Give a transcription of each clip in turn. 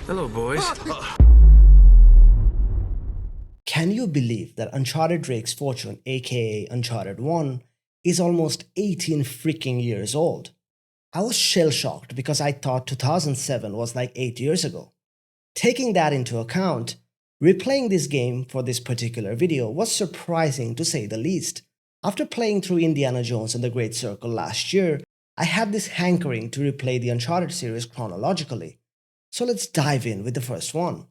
Hello, boys. Can you believe that Uncharted Drake's Fortune, aka Uncharted 1, is almost 18 freaking years old? I was shell shocked because I thought 2007 was like 8 years ago. Taking that into account, replaying this game for this particular video was surprising to say the least. After playing through Indiana Jones and the Great Circle last year, I had this hankering to replay the Uncharted series chronologically. So let's dive in with the first one.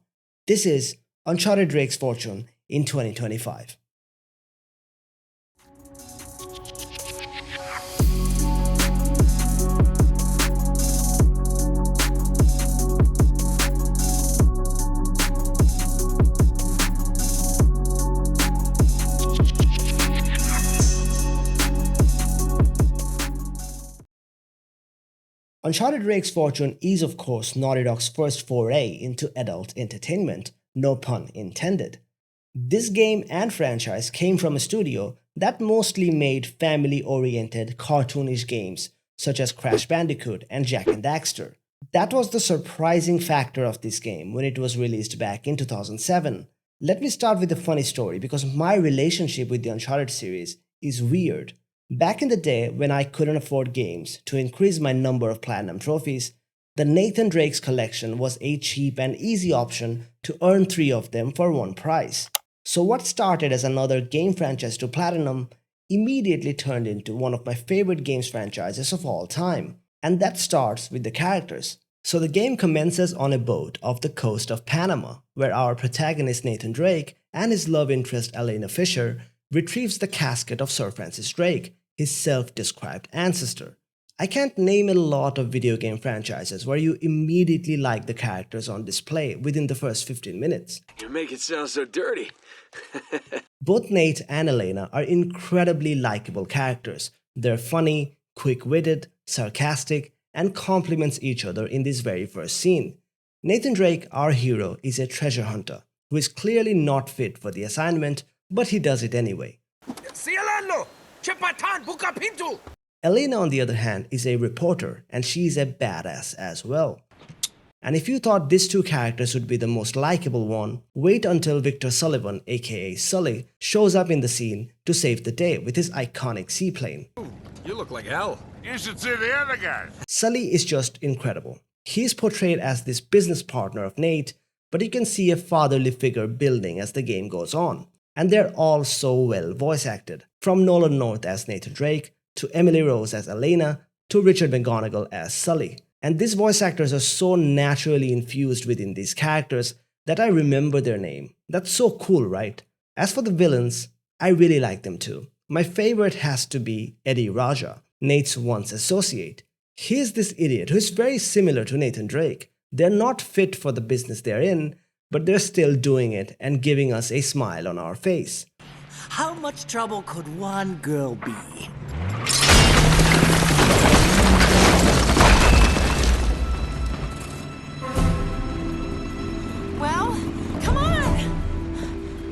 This is Uncharted Drake's Fortune in 2025. Uncharted Drake's Fortune is of course Naughty Dog's first foray into adult entertainment, no pun intended. This game and franchise came from a studio that mostly made family-oriented cartoonish games such as Crash Bandicoot and Jak and Daxter. That was the surprising factor of this game when it was released back in 2007. Let me start with a funny story because my relationship with the Uncharted series is weird. Back in the day when I couldn't afford games to increase my number of platinum trophies, the Nathan Drake's collection was a cheap and easy option to earn 3 of them for one price. So what started as another game franchise to platinum immediately turned into one of my favorite games franchises of all time. And that starts with the characters. So the game commences on a boat off the coast of Panama, where our protagonist Nathan Drake and his love interest Elena Fisher retrieves the casket of Sir Francis Drake, his self-described ancestor. I can't name a lot of video game franchises where you immediately like the characters on display within the first 15 minutes. You make it sound so dirty. Both Nate and Elena are incredibly likable characters. They're funny, quick-witted, sarcastic, and compliments each other in this very first scene. Nathan Drake, our hero, is a treasure hunter who is clearly not fit for the assignment, but he does it anyway. Elena, on the other hand, is a reporter and she's a badass as well. And if you thought these two characters would be the most likable one, wait until Victor Sullivan, aka Sully, shows up in the scene to save the day with his iconic seaplane. You look like hell. You should see the other guys. Sully is just incredible. He's portrayed as this business partner of Nate, but you can see a fatherly figure building as the game goes on. And they're all so well voice acted, from Nolan North as Nathan Drake, to Emily Rose as Elena, to Richard McGonagle as Sully. And these voice actors are so naturally infused within these characters that I remember their name. That's so cool, right? As for the villains, I really like them too. My favorite has to be Eddie Raja, Nate's once associate. He's this idiot who is very similar to Nathan Drake. They're not fit for the business they're in, but they're still doing it and giving us a smile on our face. How much trouble could one girl be? Well, come on!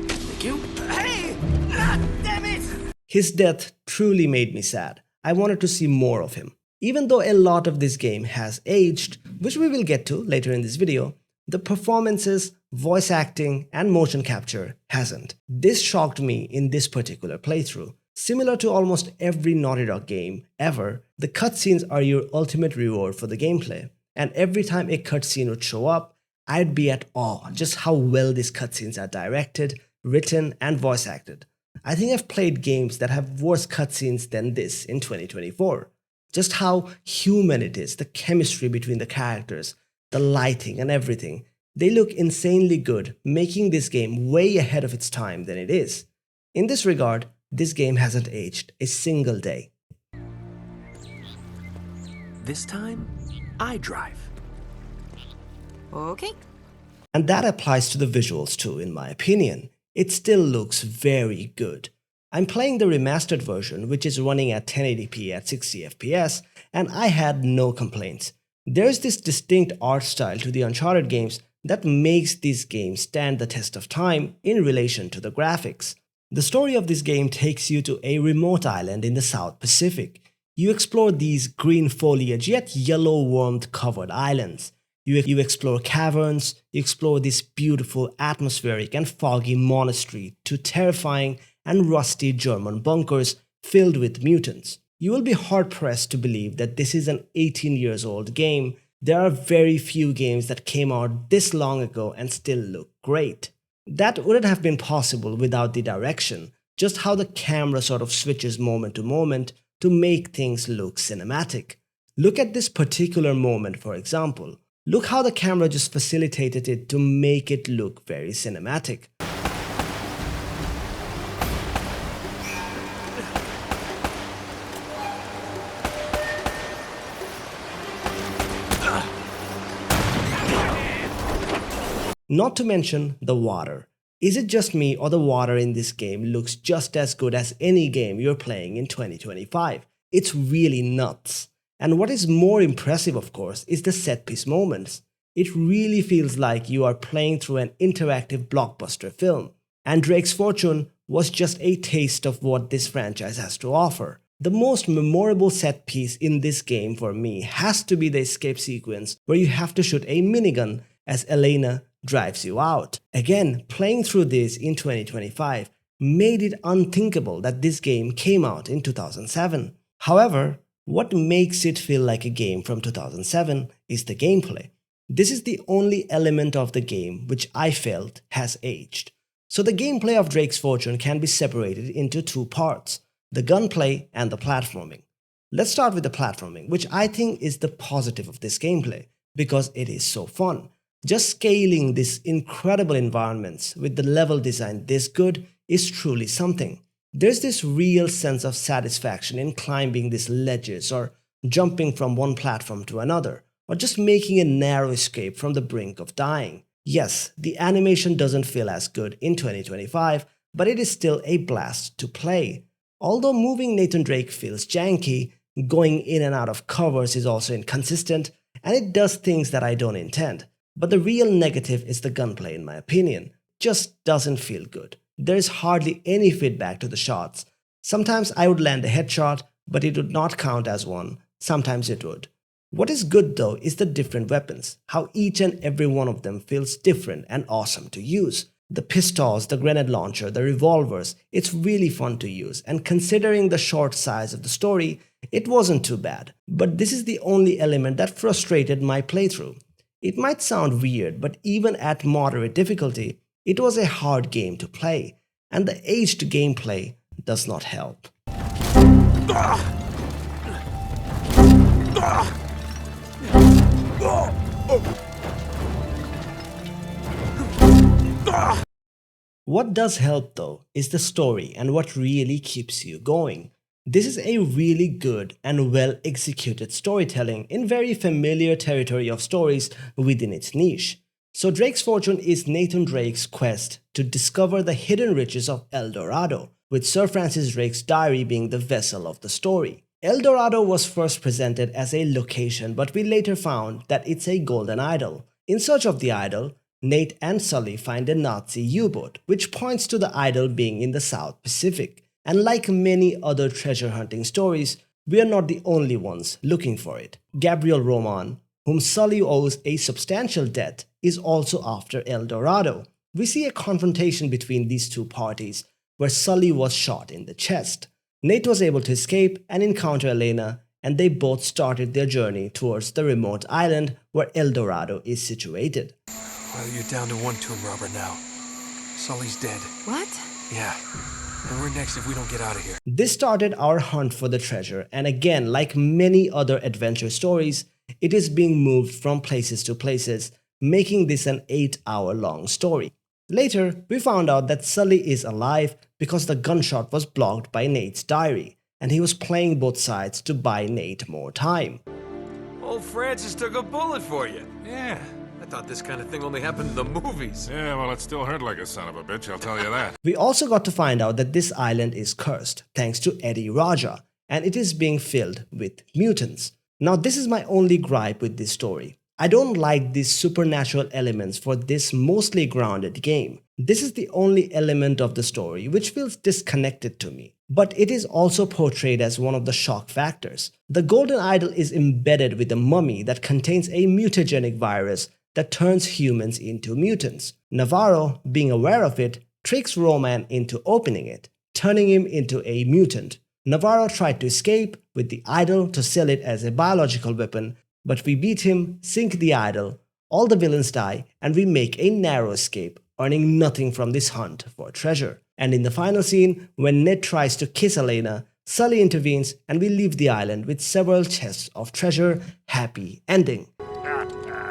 Thank you. Hey! Ah, damn it! His death truly made me sad. I wanted to see more of him. Even though a lot of this game has aged, which we will get to later in this video, the performances, voice acting, and motion capture hasn't. This shocked me in this particular playthrough. Similar to almost every Naughty Dog game ever, the cutscenes are your ultimate reward for the gameplay. And every time a cutscene would show up, I'd be at awe just how well these cutscenes are directed, written, and voice acted. I think I've played games that have worse cutscenes than this in 2024. Just how human it is, the chemistry between the characters, the lighting and everything. They look insanely good, making this game way ahead of its time than it is. In this regard, this game hasn't aged a single day. This time, I drive. Okay. And that applies to the visuals too, in my opinion. It still looks very good. I'm playing the remastered version, which is running at 1080p at 60 FPS, and I had no complaints. There's this distinct art style to the Uncharted games that makes these games stand the test of time in relation to the graphics. The story of this game takes you to a remote island in the South Pacific. You explore these green foliage yet yellow warmth covered islands. You explore caverns, you explore this beautiful atmospheric and foggy monastery to terrifying and rusty German bunkers filled with mutants. You will be hard-pressed to believe that this is an 18 years old game. There are very few games that came out this long ago and still look great. That wouldn't have been possible without the direction, just how the camera sort of switches moment to make things look cinematic. Look at this particular moment, for example. Look how the camera just facilitated it to make it look very cinematic. Not to mention the water. Is it just me, or the water in this game looks just as good as any game you're playing in 2025? It's really nuts. And what is more impressive, of course, is the set-piece moments. It really feels like you are playing through an interactive blockbuster film. And Drake's Fortune was just a taste of what this franchise has to offer. The most memorable set piece in this game for me has to be the escape sequence where you have to shoot a minigun as Elena drives you out. Again, playing through this in 2025 made it unthinkable that this game came out in 2007. However, what makes it feel like a game from 2007 is the gameplay. This is the only element of the game which I felt has aged. So the gameplay of Drake's Fortune can be separated into two parts, the gunplay and the platforming. Let's start with the platforming, which I think is the positive of this gameplay, because it is so fun. Just scaling these incredible environments with the level design this good is truly something. There's this real sense of satisfaction in climbing these ledges or jumping from one platform to another, or just making a narrow escape from the brink of dying. Yes, the animation doesn't feel as good in 2025, but it is still a blast to play. Although moving Nathan Drake feels janky, going in and out of covers is also inconsistent, and it does things that I don't intend. But the real negative is the gunplay, in my opinion. Just doesn't feel good. There is hardly any feedback to the shots. Sometimes I would land a headshot, but it would not count as one. Sometimes it would. What is good though is the different weapons, how each and every one of them feels different and awesome to use. The pistols, the grenade launcher, the revolvers, it's really fun to use, and considering the short size of the story, it wasn't too bad. But this is the only element that frustrated my playthrough. It might sound weird, but even at moderate difficulty, it was a hard game to play, and the aged gameplay does not help. What does help though is the story and what really keeps you going. This is a really good and well executed storytelling in very familiar territory of stories within its niche. So Drake's Fortune is Nathan Drake's quest to discover the hidden riches of El Dorado, with Sir Francis Drake's diary being the vessel of the story. El Dorado was first presented as a location, but we later found that it's a golden idol. In search of the idol, Nate and Sully find a Nazi U-boat, which points to the idol being in the South Pacific. And like many other treasure hunting stories, we are not the only ones looking for it. Gabriel Roman, whom Sully owes a substantial debt, is also after El Dorado. We see a confrontation between these two parties, where Sully was shot in the chest. Nate was able to escape and encounter Elena, and they both started their journey towards the remote island where El Dorado is situated. Well, you're down to one tomb robber now. Sully's dead. What? Yeah. And we're next if we don't get out of here. This started our hunt for the treasure, and again, like many other adventure stories, it is being moved from places to places, making this an 8-hour-long story. Later, we found out that Sully is alive because the gunshot was blocked by Nate's diary, and he was playing both sides to buy Nate more time. Old Francis took a bullet for you. Yeah. I thought this kind of thing only happened in the movies. Yeah, well, it still hurt like a son of a bitch, I'll tell you that. We also got to find out that this island is cursed, thanks to Eddie Raja, and it is being filled with mutants. Now, this is my only gripe with this story. I don't like these supernatural elements for this mostly grounded game. This is the only element of the story which feels disconnected to me. But it is also portrayed as one of the shock factors. The golden idol is embedded with a mummy that contains a mutagenic virus that turns humans into mutants. Navarro, being aware of it, tricks Roman into opening it, turning him into a mutant. Navarro tried to escape with the idol to sell it as a biological weapon, but we beat him, sink the idol, all the villains die, and we make a narrow escape, earning nothing from this hunt for treasure. And in the final scene, when Ned tries to kiss Elena, Sully intervenes and we leave the island with several chests of treasure. Happy ending.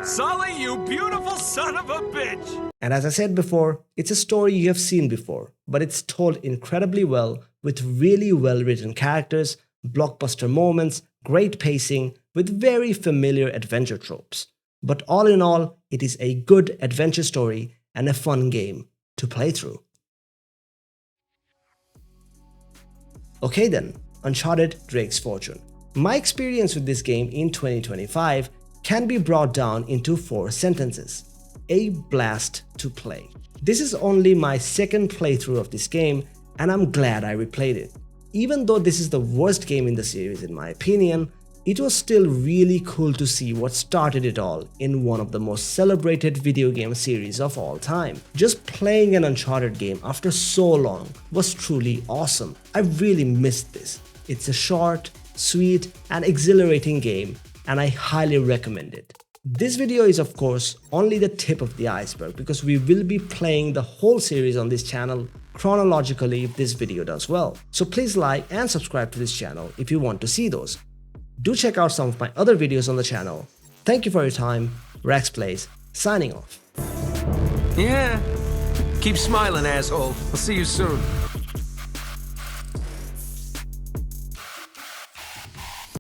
Sully, you beautiful son of a bitch! And as I said before, it's a story you have seen before, but it's told incredibly well with really well written characters, blockbuster moments, great pacing, with very familiar adventure tropes. But all in all, it is a good adventure story and a fun game to play through. Okay then, Uncharted Drake's Fortune. My experience with this game in 2025 can be brought down into 4 sentences. A blast to play. This is only my second playthrough of this game and I'm glad I replayed it. Even though this is the worst game in the series in my opinion, it was still really cool to see what started it all in one of the most celebrated video game series of all time. Just playing an Uncharted game after so long was truly awesome. I really missed this. It's a short, sweet, and exhilarating game, and I highly recommend it. This video is of course only the tip of the iceberg because we will be playing the whole series on this channel chronologically if this video does well. So please like and subscribe to this channel if you want to see those. Do check out some of my other videos on the channel. Thank you for your time. Rex Plays, signing off. Yeah. Keep smiling, asshole. I'll see you soon.